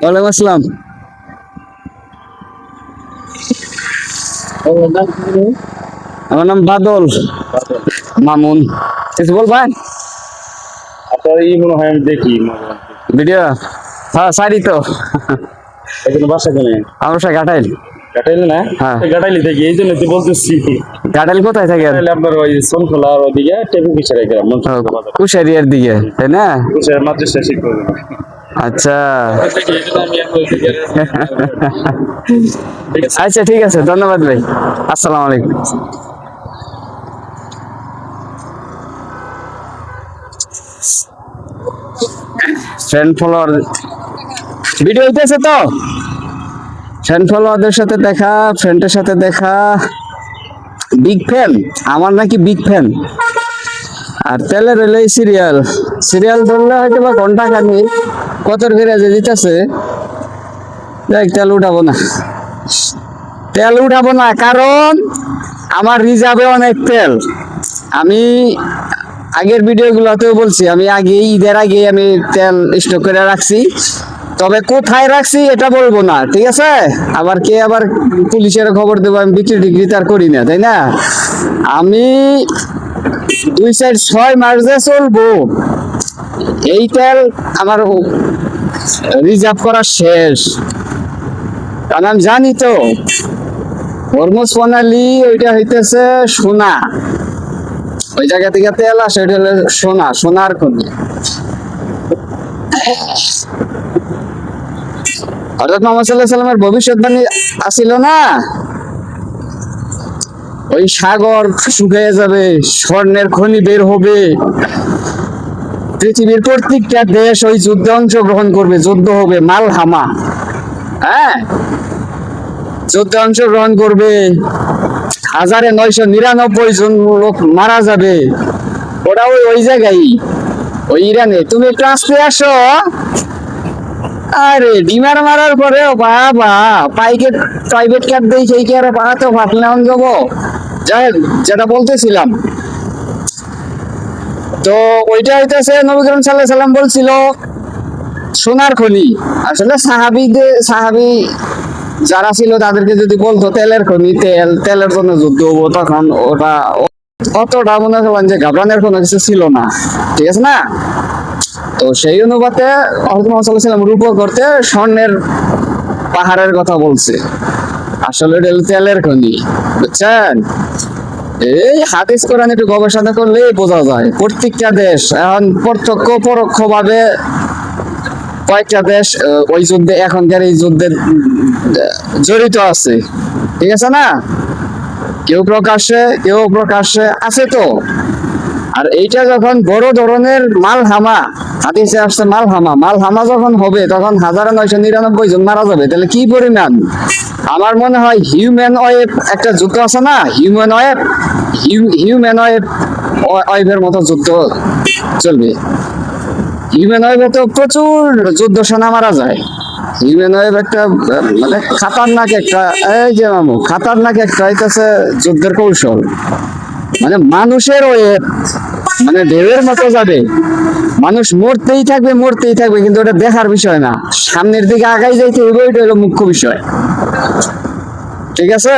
ওয়ালাইকুম আসসালাম। আমার নাম বাদল মামুন। কিছু বলবেন? আপনার এই মনে হয় আমি দেখি ভিডিও? হ্যাঁ সারি তো। এখানে বাসা কেনে আমার বাসা ঘাটাইল। গাটাইলে না? হ্যাঁ। গাটাইলে থেকে এই জন্য তো বলতেছি। ঘাটাইল কোথায় থাকেন? গাটাইলে আপনার ওই সোনখোলা আর ওদিকে টেপু পিছারে গেলাম কুশারিয়ার দিকে তাই না? মাদ্রাসা শিখবো আচ্ছা আচ্ছা ঠিক আছে, ধন্যবাদ ভাই। আসসালামু আলাইকুম। ফ্রেন্ড ফলোয়ার ভিডিও হইতেছে তো, ফ্রেন্ড ফলোয়ারদের সাথে দেখা, ফ্রেন্ডের সাথে দেখা। বিগ ফ্যান, আমার নাকি বিগ ফ্যান। আর তেলের হইলে সিরিয়াল, সিরিয়াল ধরলে হয়তো বা ঘন্টা খানি কত করে যে দিতেছে। দেখ তেল উঠাবো না, তেল উঠাবো না, কারণ আমার রিজার্ভে অনেক তেল। আমি আগের ভিডিওগুলোতেও বলছি, আমি আগে ঈদের আগে আমি তেল স্টক করে রাখছি। তবে কোথায় রাখছি এটা বলবো না, ঠিক আছে? আবার কে আবার পুলিশের খবর দেবো, আমি বিক্রি টিক্রি তার করি না, তাই না? আমি 2-6 মাস যে চলবো এই তেল আমার রিজার্ভ করা শেষ। কারণ আমি জানি তো হরমুজ প্রণালী ওইটা হইতেছে সোনা, ওই জায়গা থেকে তেল আসে, ওইটা হলো সোনা, সোনার খনি। হযরত মুহাম্মদ সাল্লাল্লাহু আলাইহি সাল্লামের ভবিষ্যৎবাণী আসিল না, ওই সাগর শুকিয়ে যাবে, স্বর্ণের খনি বের হবে, পৃথিবীর প্রত্যেকটা দেশ ওই যুদ্ধে অংশগ্রহণ করবে, যুদ্ধ হবে, মালহামা। হ্যাঁ, যুদ্ধে অংশগ্রহণ করবে, 1999 জন লোক মারা যাবে। ওটা ওই জায়গায়, ওই ইরানে। তুমি একটু আসতে আসো। আরে ডিমার মারার পরেও বাবা প্রাইভেট কার দেই সেই কি আর তো ফাটলে অন যাবো। যাই হোক, যেটা বলতেছিলাম, তো ওইটা হইতেছে নবী করিম সাল্লাল্লাহু আলাইহি সাল্লাম বলছিল সোনার খনি। আসলে সাহাবী যারা ছিল তাদেরকে যদি বলতো তেলের খনি, তেলের জন্য যুদ্ধ হবো, তখন ওটা অতটা মনে করেন যে ঘাবড়ানোর কোনো কিছু ছিল না, ঠিক আছে না? তো সেই অনুপাতে হযরত মুহাম্মদ সাল্লাল্লাহু আলাইহি সাল্লাম রূপ করতে স্বর্ণের পাহাড়ের কথা বলছে। আসলে এটা হলো তেলের খনি, বুঝছেন? এই হাদিস কোরআন একটু গবেষণা করলেই বোঝা যায়। প্রত্যেকটা দেশ এখন প্রত্যক্ষ পরোক্ষ ভাবে কয়েকটা দেশ ওই যুদ্ধে, এখনকার এই যুদ্ধে জড়িত আছে, ঠিক আছে না? কেউ প্রকাশ্যে আছে তো। আর এইটা যখন বড় ধরনের মালহামা, হাদিসে আসছে মালহামা যখন হবে, তখন 1999 জন মারা যাবে। তাহলে কি পরিমাণ? আমার মনে হয় হিউম্যান ওয়েভ একটা যুদ্ধ আছে না, হিউম্যান ওয়েভের মতো যুদ্ধ চলবে। হিউম্যান ওয়েভে তো প্রচুর যুদ্ধ সেনা মারা যায়। হিউম্যান ওয়েভ একটা মানে খাতারনাক একটা, এই যে মামু, খাতারনাক একটা হইতেছে যুদ্ধের কৌশল। মানে মানুষের ওয়েভ মানে ঢেউয়ের মতো যাবে, মানুষ মরতেই থাকবে, কিন্তু ওটা দেখার বিষয় না, সামনের দিকে আগাই যাইতে হবে, ওইটা হলো মুখ্য বিষয়, ঠিক আছে?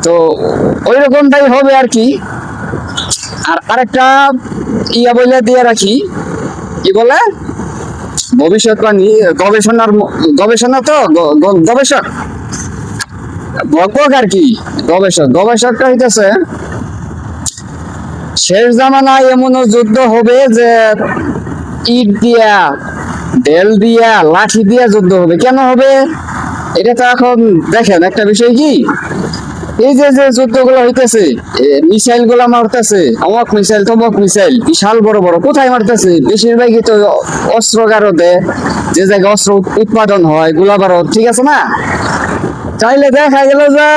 তো ওই রকমটাই হবে আর কি। আর আরেকটা ইয়া বলে দিয়ে রাখি, কি বলে ভবিষ্যৎবাণী, গবেষণা তো গবেষক বকবক আর কি। গবেষকটা হইতেছে শেষ জামানায় এমনও যুদ্ধ হবে যে ইট দিয়া, ঢেল দিয়া, লাঠি দিয়া যুদ্ধ হবে। কেন হবে এটা তো এখন দেখেন একটা বিষয় কি, এই যে যুদ্ধগুলো হইতেছে, মিসাইল গুলা মারতেছে, অমক মিসাইল তমক মিসাইল, বিশাল বড় বড়, কোথায় মারতেছে? বেশিরভাগই তো অস্ত্রাগারতে, যে জায়গায় অস্ত্র উৎপাদন হয়, গোলাবারুদ, ঠিক আছে না? চাইলে দেখা গেল যে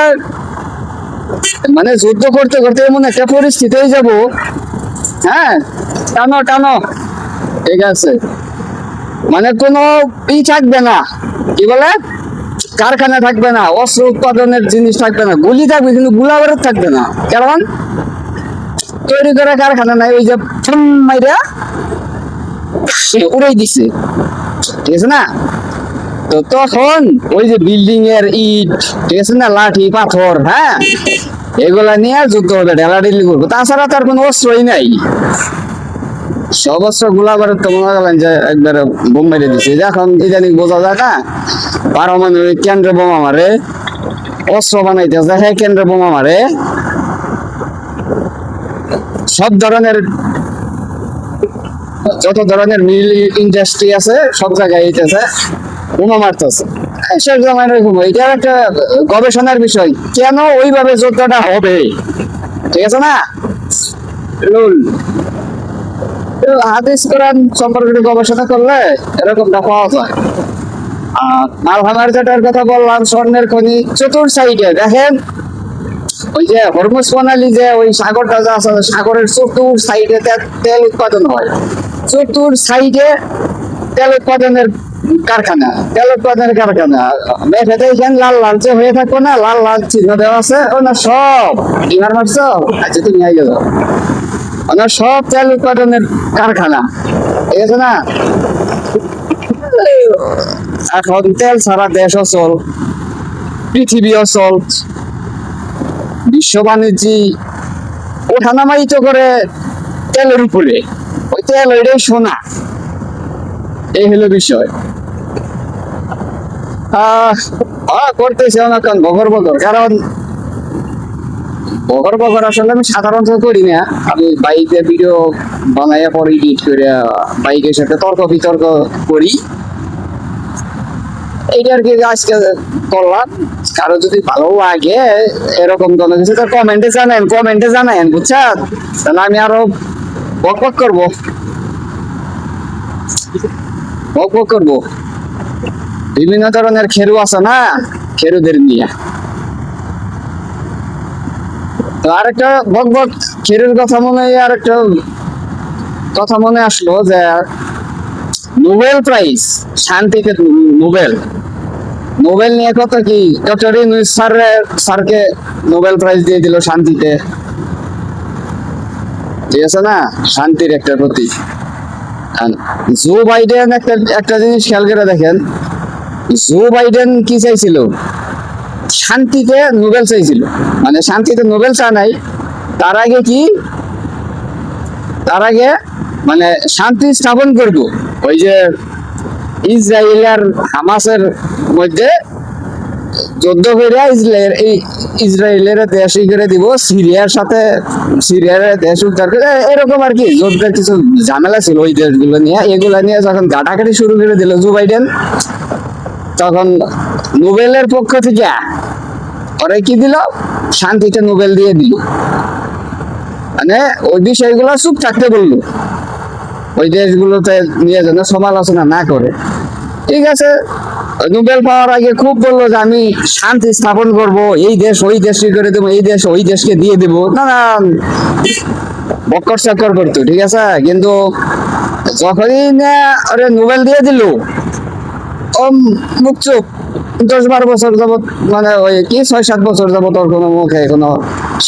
মানে যুদ্ধ করতে করতে এমন একটা পরিস্থিতি হয়ে যাব, হ্যাঁ, টানো, ঠিক আছে, মানে কোনো থাকবে না, কি বলে, কারখানা থাকবে না, অস্ত্র উৎপাদনের জিনিস থাকবে না, গুলি থাকবে কিন্তু গোলাবারুদ থাকবে না। কারণ তৈরি করা কারখানা নাই, ওই যে মাইরা উড়াই দিছে, ঠিক আছে না? তো তখন ওই যে বিল্ডিং এর ইট, ঠিক আছে না, লাঠি পাথর, হ্যাঁ, এগুলা নিয়ে যুদ্ধ হবে, ঢেলাঢেলি করবো। তাছাড়া তার কোনো অস্ত্রই নাই। সব অস্ত্র গুলা করে তো মনে করেন যে একবারে বোম মেরে দিচ্ছে। এখন ইদানিং বোঝা যায় না, পারমাণবিক কেন্দ্রে বোমা মারে, অস্ত্র বানাইতেছে, হ্যাঁ কেন্দ্রে বোমা মারে, সব ধরনের যত ধরনের মিল ইন্ডাস্ট্রি আছে সব জায়গায় এইতেছে, বোমা মারতেছে। শেষ জামানার এরকম। এটা একটা গবেষণার বিষয়, কেন ওইভাবে যুদ্ধটা হবে, ঠিক আছে না। লুল হাদিস কোরআন সম্পর্কে গবেষণা করলে এরকমটা পাওয়া যায়। আর মালহামার যেটার কথা বললাম, স্বর্ণের খনি চতুর সাইডে দেখেন, ওই যে হরমুজ প্রণালী, যে ওই সাগরটা যে আছে, সাগরের চতুর সাইডে তেল উৎপাদন হয়, চতুর সাইডে তেল উৎপাদনের কারখানা, তেল উৎপাদনের কারখানা। মেঘে দেখেন লাল লাল যে হয়ে থাকবো না, লাল লাল চিহ্ন দেওয়া আছে, ওনার সব ডিমার মারছো, আচ্ছা তুমি আগে যাও, ওনার সব তেল উৎপাদনের কারখানা, ঠিক আছে না। এখন তেল ছাড়া দেশ অচল, পৃথিবী অচল, বিশ্ব বাণিজ্য ওঠানামাই তো করে তেলের উপরে, ওই তেল ওইটাই সোনা, এই হলো বিষয়। করতেছে অনেকক্ষণ বগর বগর, কারণ বগর বগর আসলে আমি সাধারণত করি না। আমি বাইকে ভিডিও বানাইয়া পরে এডিট করে বাইকের সাথে তর্ক বিতর্ক করি, এইটা আর কি আজকে করলাম। কারো যদি ভালো লাগে এরকম কোনো কিছু তো কমেন্টে জানায়েন বুঝছেন, তাহলে আমি আরো বক বক করবো, বিভিন্ন ধরনের খেরু আছে না, খেরুদের নিয়ে। তো আরেকটা বক বক খেরুর কথা আরেকটা কথা মনে আসলো, যে নোবেল প্রাইজ শান্তিতে, নোবেল নোবেল নিয়ে কত কি, ডক্টর ইউনূস স্যারকে নোবেল প্রাইজ দিয়ে দিল শান্তিতে, ঠিক আছে না, শান্তির একটা প্রতীক। জো বাইডেন একটা জিনিস খেয়াল করে দেখেন, জো বাইডেন কি চাইছিল, শান্তিতে নোবেল চাইছিল, মানে শান্তিতে নোবেল চা নাই, তার আগে কি, তার আগে মানে শান্তি স্থাপন করব, ওই যে ইসরায়েল আর হামাসের মধ্যে যুদ্ধ করে ইসরায়েলের দেশ করে দিব, সিরিয়ার সাথে সিরিয়ার দেশ উদ্ধার করে, এরকম আর কি যুদ্ধের কিছু ঝামেলা ছিল ওই দেশগুলো নিয়ে। এগুলা নিয়ে যখন ঘাটাঘাটি শুরু করে দিল জো বাইডেন, তখন নোবেলের পক্ষ থেকে ওরা কি দিল, শান্তিতে নোবেল দিয়ে দিল, মানে ওই বিষয়গুলো চুপ থাকতে বললো, ওই দেশগুলোতে নিয়ে যেন সমালোচনা না করে। ঠিক আছে, নোবেল পাওয়ার আগে খুব বললো যে আমি শান্তি স্থাপন করব, এই দেশ ওই দেশকে করে দেবো, এই দেশ ওই দেশকে দিয়ে দেবো, নানান বক্কর চাকর করতো, ঠিক আছে। কিন্তু যখনই ওরে নোবেল দিয়ে দিল, ও মুখ চুপ, 10-12 বছর যাবত, মানে ওই কি 6-7 বছর যাবত ওর কোনো মুখে কোনো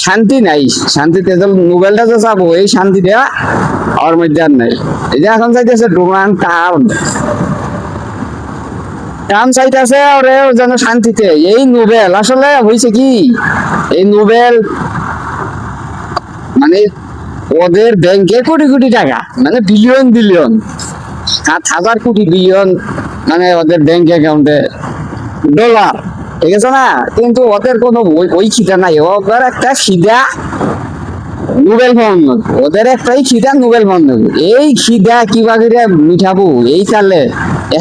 শান্তি নাই। শান্তিতে নোবেলটা যে যাবো, এই শান্তিটা ওর মধ্যে আর নাই। এই যে এখন চাইতেছে ডোনাল্ড ট্রাম্প চাইতেছে ওরে যেন শান্তিতে, এই নোবেল আসলে হয়েছে কি, এই নোবেল মানে ওদের ব্যাংকে কোটি কোটি টাকা, মানে বিলিয়ন 7,000 কোটি বিলিয়ন, মানে ওদের ব্যাংক অ্যাকাউন্টে ডলার, ঠিক আছে না। কিন্তু ওদের কোনো ওই খিদা নাই, ওদের একটা খিদা নোবেল পাওয়ানো, ওদের একটাই খিদা নোবেল পাওয়ানো। এই খিদা কিভাবে মিঠাবো, এই চালে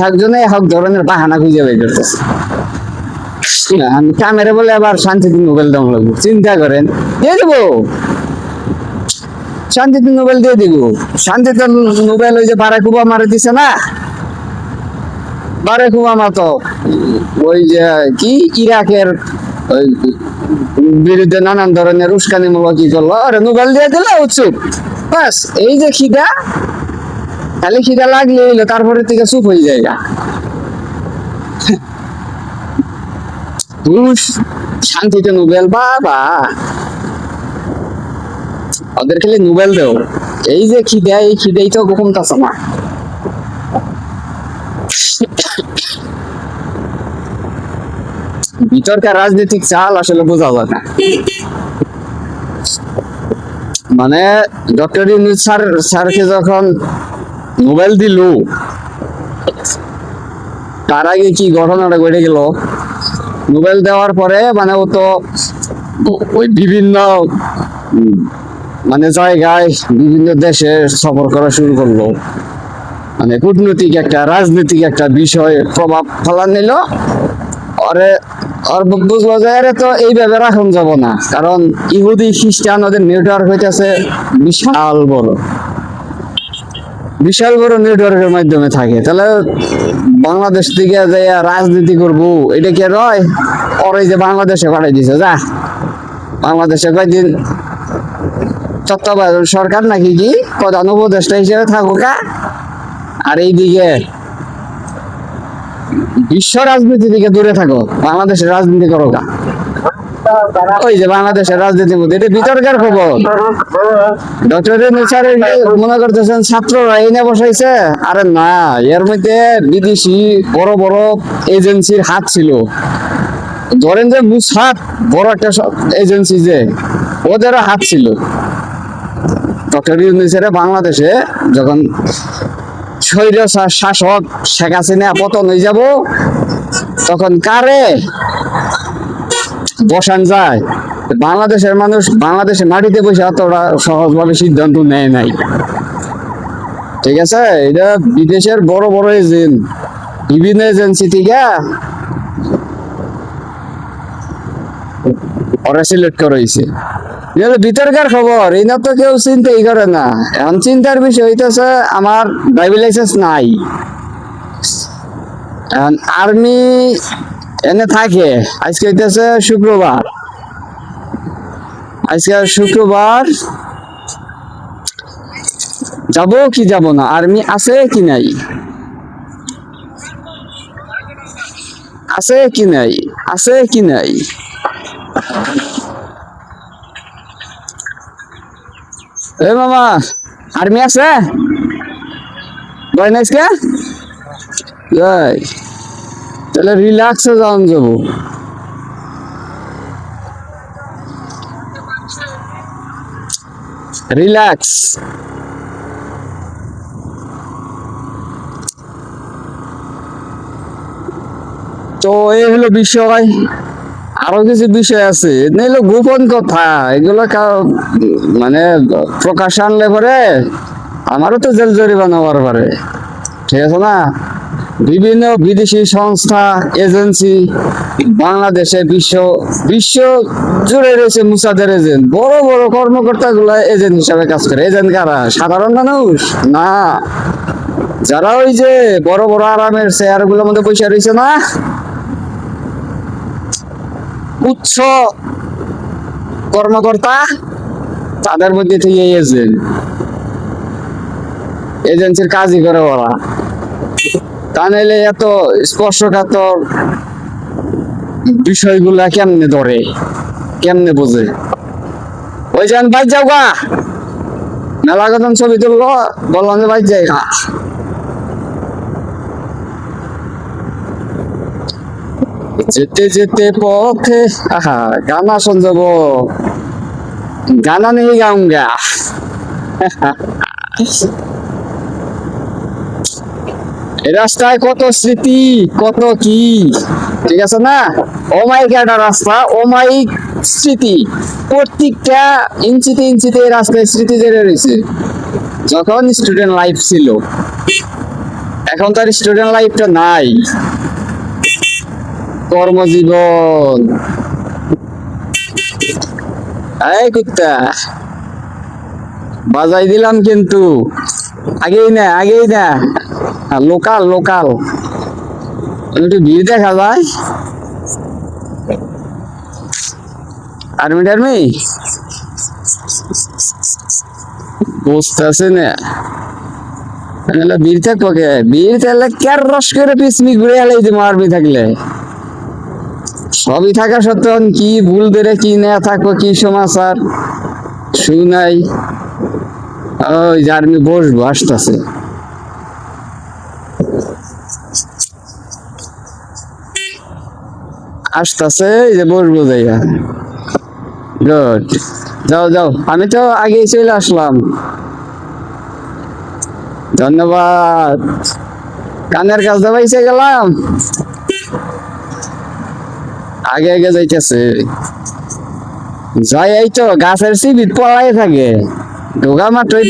একজনে এক ধরনের বাহানা খুঁজে বের করতেছে। কামেরে বলে আবার শান্তিতে নোবেল দেওয়া লাগবে, চিন্তা করেন, দিয়ে দেবো শান্তিতে নোবেল দিয়ে দিব। শান্তিতে নোবেল ওই যে বারাক ওবামারে দিছে না, বারাক ওবামা তো ওই যে কি ইরাকের বিরুদ্ধে নানান ধরনের উস্কানিমূলক কি করলো, আরে নোবেল দিয়ে দিল উৎসুক, বাস। এই যে খিদা, খালি খিদা লাগলে এলো, তারপরে থেকে চুপ হয়ে যায়। শান্তিতে নোবেল, বাবা ওদের খালি নোবেল দেও। এই যে খিদা, এই খিদাই তো কমতাছে না। ভিতরকার রাজনৈতিক চাল আসলে বোঝা যায় না। মানে ডক্টর ইউনূস স্যারকে যখন নোবেল দিল, তার আগে কি ঘটনাটা ঘটে গেল, নোবেল দেওয়ার পরে মানে ও তো ওই বিভিন্ন মানে জায়গায় বিভিন্ন দেশে সফর করা শুরু করলো, মানে কূটনৈতিক একটা রাজনৈতিক একটা বিষয় প্রভাব ফেলা নিল। ওরে আর বুঝলো যে আরে তো এইভাবে রাখুন যাব না, কারণ ইহুদি খ্রিস্টান ওদের নেটওয়ার্ক হইতেছে বিশাল বড়, বিশাল বড় নেটওয়ার্কের মাধ্যমে থাকে। তাহলে বাংলাদেশ থেকে যে রাজনীতি করবো এটা কি রয়? ওরাই যে বাংলাদেশে পাঠাই দিছে, যা বাংলাদেশে কয়েকদিন তত্ত্বাবধায়ক সরকার নাকি কি প্রধান উপদেষ্টা হিসেবে থাকুকা, আর এইদিকে বিশ্ব রাজনীতি থেকে দূরে থাকো, বাংলাদেশের রাজনীতি করো কা। ওই যে বাংলাদেশের রাজনীতির মধ্যে এটা বিতর্কের খবর। ডক্টর ইউনূস স্যার মনে করতেছেন ছাত্ররা এই নিয়ে বসাইছে, আরে না, এর মধ্যে বিদেশি বড় বড় এজেন্সির হাত ছিল। ধরেন যে মুসাদ বড় একটা এজেন্সি, যে ওদেরও হাত ছিল। ডক্টর ইউনূস বাংলাদেশে যখন স্বৈর শাসক শেখ হাসিনা পতন হয়ে যাব, তখন কারে বসান যায়? বাংলাদেশের মানুষ বাংলাদেশের মাটিতে বসে অতটা সহজভাবে সিদ্ধান্ত নেয় নাই। ঠিক আছে, এটা বিদেশের বড় বড় এজেন্ট, বিভিন্ন এজেন্সি থেকে ওরা সিলেক্ট করা হয়েছে। ভিতরকার খবর, এই না তো কেউ চিন্তাই করে না। এখন চিন্তার বিষয় হইতেছে আমার ড্রাইভিং লাইসেন্স নাই, এখন আর্মি এনে থাকে। আজকে হইতেছে শুক্রবার, আজকে শুক্রবার যাব কি যাব না, আর্মি আছে কি নাই, আছে কি নাই, আছে কি নাই। এ মামা, আর্মি আছে ভয় নাই কে? যাই তাহলে রিল্যাক্সে যাওয়ান যাব। রিল্যাক্স। তো এই হলো বিষয়, আরো কিছু বিষয় আছে, নইলে গোপন কথা এগুলো মানে প্রকাশ আনলে পরে আমারও তো জেল জরিমানা হওয়ার পারে। ঠিক আছে না? বিভিন্ন বিদেশি সংস্থা এজেন্সি বাংলাদেশে বিশ্ব জুড়ে রয়েছে মুসাদের এজেন্ট, বড় বড় কর্মকর্তা গুলা এজেন্ট হিসাবে কাজ করে। এজেন্ট কারা? সাধারণ মানুষ না, যারা ওই যে বড় বড় আরামের চেয়ার গুলোর মধ্যে বসে রয়েছে না, উচ্চ কর্মকর্তা, তাদের মধ্যে থেকে এজেন্ট, এজেন্সির কাজই করে ওরা। তা নাইলে এত স্পর্শকাতর বিষয়গুলা কেমনে ধরে, কেমনে বোঝে? ওই যান বাইক যাও গা, মেলা কথা ছবি তুললো, বললাম যে বাইক যাই গা। যেতে যেতে পথে আহা গানা শুন যাব, গানা নেই গাউঙ্গা। এই রাস্তায় কত স্মৃতি, কত কি, ঠিক আছে না? অমায়িক একটা রাস্তা, অমায়িক স্মৃতি, প্রত্যেকটা ইঞ্চিতে ইঞ্চিতে এই রাস্তায় স্মৃতি জেরে রয়েছে। যখন স্টুডেন্ট লাইফ ছিল, এখন তার স্টুডেন্ট লাইফটা নাই, কর্মজীবন। এই কুত্তা বাজাই দিলাম কিন্তু, আগেই না, আগেই না, লোকাল লোকাল একটু ভিড় দেখা যায়। আর্মি টার্মি বুঝতেছে না, ভিড় থাকবো কে? ভিড় থাকলে ক্যার রস করে পিছনি ঘুরে এলাই দিব। আর্মি থাকলে সবই থাকা সত্ত্বেও কি ভুল ধরে কি না থাকবো, কি সমাচার শুনাই। ওই যে আর্মি বসবো, আসতেছে। আসতেছে, এই যে বসবো যাইয়া। গুড, যাও যাও, আমি তো আগেই চলে আসলাম। ধন্যবাদ, কানের কাছে পাইছে গেলাম, আগে আগে যাইতেছে। যাই, এই তো গাছের চিবিত পড়াই থাকে, ঢোকা মাত্রই